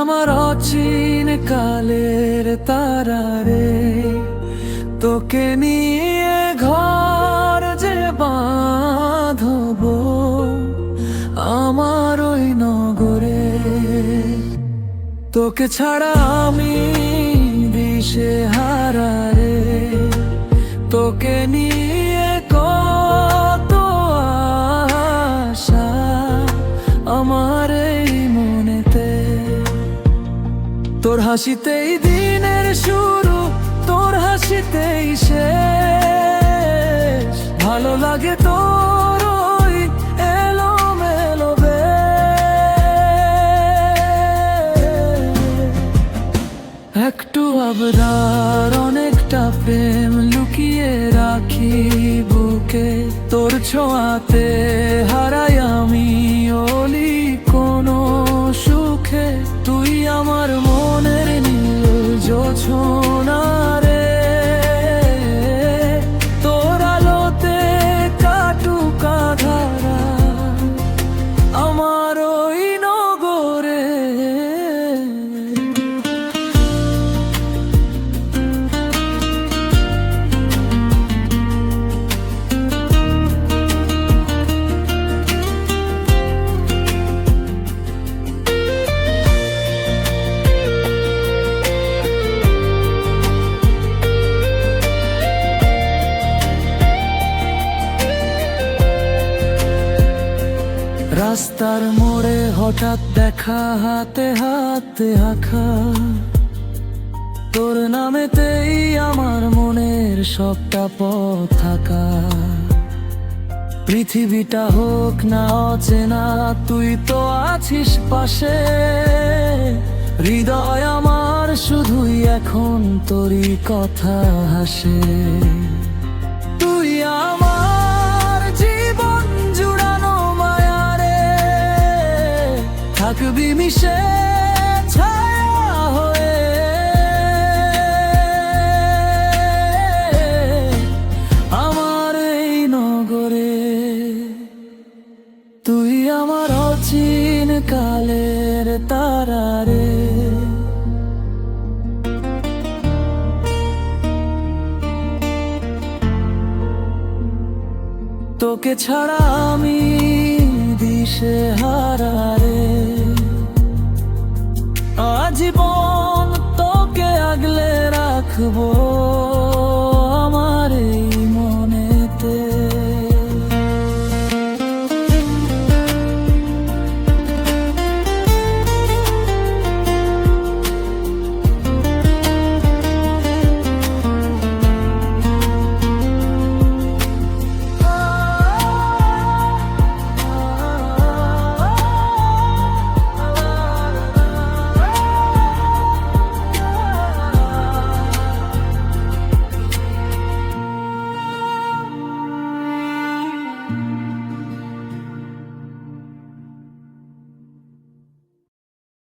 আমার অচিন কালের তারা রে, তোকে নিয়ে ঘর যে বাঁধবো আমার ওই নগরে। তোকে ছাড়া আমি দিশেহারা রে, তোকে নিয়ে কত আশা আমার এই মনেতে। তোর হাসিতেই দিনের শুরু, তোর হাসিতেই শেষ। ভালো লাগে তোর ওই এলোমেলো একটু আবদার, অনেকটা প্রেম লুকিয়ে রাখি বুকে। তোর ছোঁয়াতে হারাই আমি অলি কোনো সুখে। তুই আমার মনের নীল জোছনা রে, তোর আলোতে কাটুক আঁধারা আমার ওই নগরে। রাস্তার মোড়ে হঠাৎ দেখা, হাতে হাতে আঁকা তোর নামেতেই আমার মনের সবটা পথ থাকা। পৃথিবীটা হোক না অচেনা, তুই তো আছিস পাশে। হৃদয় আমার শুধুই এখন তোরই কথা হাসে। তুই আমার জীবন জুড়ানো মায়া রে, থাকবি মিশে ছায়া হয়ে। আমার এই নগরে তুই আমার অচিন কালের তারা রে। তোকে ছাড়া আমি দিশেহারা রে, আজীবন তোকে আগলে রাখবো।